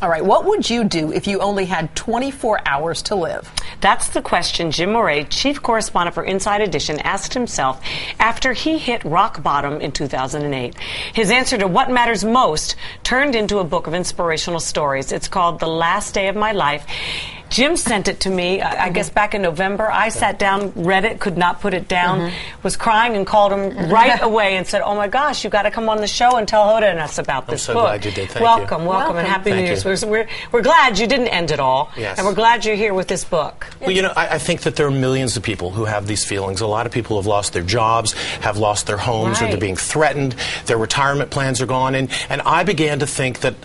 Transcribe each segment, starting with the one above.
All right, what would you do if you only had 24 hours to live? That's the question Jim Moret, chief correspondent for Inside Edition, asked himself after he hit rock bottom in 2008. His answer to what matters most turned into a book of inspirational stories. It's called The Last Day of My Life. Jim sent it to me, I guess, back in November. I sat down, read it, could not put it down, was crying and called him right away and said, oh, my gosh, you've got to come on the show and tell Hoda and us about this book. I'm so glad you did. Thank welcome, you. welcome, and Happy New Year's. We're glad you didn't end it all, yes. And we're glad you're here with this book. Well, you know, I think that there are millions of people who have these feelings. A lot of people have lost their jobs, have lost their homes, or they're being threatened. Their retirement plans are gone. And I began to think that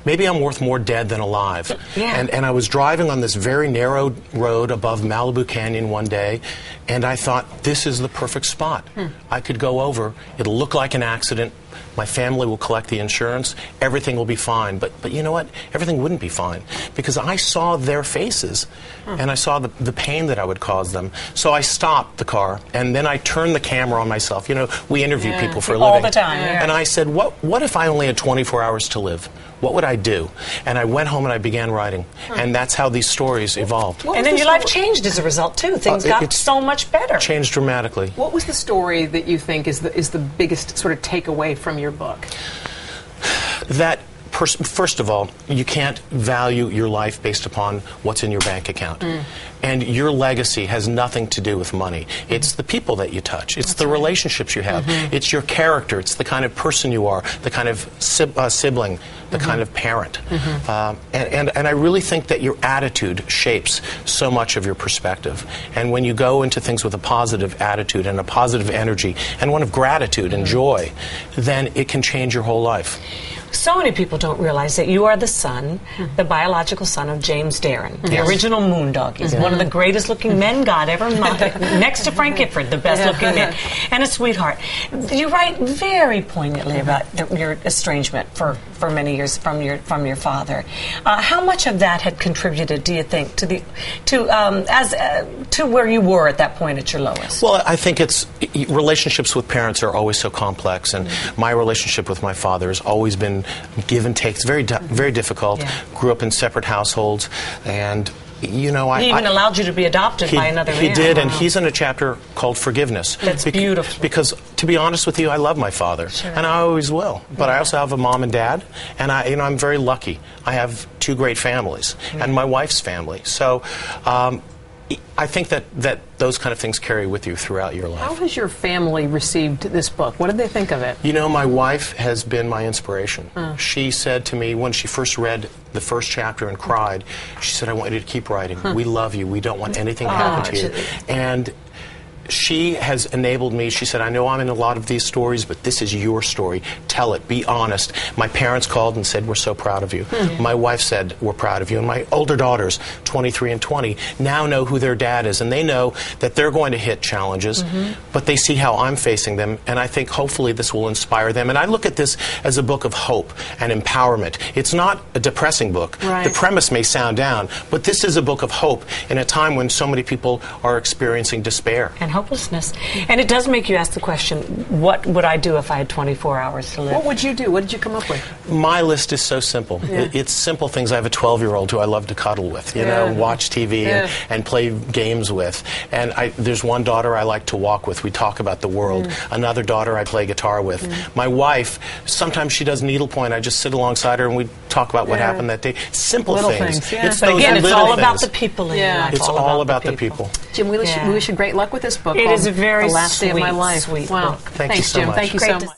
maybe I'm worth more dead than alive. Yeah. And I was driving on this very narrow road above Malibu Canyon one day, and I thought, this is the perfect spot. I could go over. It'll look like an accident. My family will collect the insurance. Everything will be fine. But you know what? Everything wouldn't be fine because I saw their faces and I saw the pain that I would cause them. So I stopped the car and then I turned the camera on myself. You know, we interview people for a living. All the time. And I said, what if I only had 24 hours to live? What would I do? And I went home and I began writing. And that's how these stories evolved. And then your life changed as a result, too. Things got so much better. Changed dramatically. What was the story that you think is the biggest sort of takeaway from your book? That, first of all, you can't value your life based upon what's in your bank account. And your legacy has nothing to do with money. It's the people that you touch. It's the relationships you have. It's your character. It's the kind of person you are, the kind of sibling, the kind of parent. And I really think that your attitude shapes so much of your perspective. And when you go into things with a positive attitude and a positive energy and one of gratitude and joy, then it can change your whole life. So many people don't realize that you are the son, the biological son of James Darren, the original Moondog. He's one of the greatest looking men God ever made, next to Frank Gifford, the best looking man, and a sweetheart. You write very poignantly about your estrangement for many years from your father. How much of that had contributed, do you think, to where you were at that point at your lowest? Well, I think it's relationships with parents are always so complex, and my relationship with my father has always been give and take. It's very difficult. Grew up in separate households, and you know, he even allowed you to be adopted by another man. He did, and he's in a chapter called Forgiveness. That's beautiful. Because, to be honest with you, I love my father, and I always will. But I also have a mom and dad, and I'm very lucky. I have two great families, and my wife's family. So I think that those kind of things carry with you throughout your life. How has your family received this book? What did they think of it? You know, my wife has been my inspiration. She said to me when she first read the first chapter and cried, she said, I want you to keep writing. We love you. We don't want anything to happen to you. And she has enabled me. She said, I know I'm in a lot of these stories, but this is your story. Tell it. Be honest. My parents called and said, we're so proud of you. My wife said, we're proud of you. And my older daughters, 23 and 20, now know who their dad is. And they know that they're going to hit challenges, but they see how I'm facing them. And I think hopefully this will inspire them. And I look at this as a book of hope and empowerment. It's not a depressing book. The premise may sound down, but this is a book of hope in a time when so many people are experiencing despair. And hopelessness. And it does make you ask the question, what would I do if I had 24 hours to live? What would you do? What did you come up with? My list is so simple. It's simple things. I have a 12-year-old who I love to cuddle with, you know, watch TV and play games with. And there's one daughter I like to walk with. We talk about the world. Another daughter I play guitar with. My wife, sometimes she does needlepoint. I just sit alongside her and we talk about what happened that day. Simple things. It's but again, it's all about the people in your life. It's all about the people. Jim, we wish you great luck with this book. It is a very The Last Day of My Life. Sweet wow. book. Thanks, Jim. So much. Thank you so much.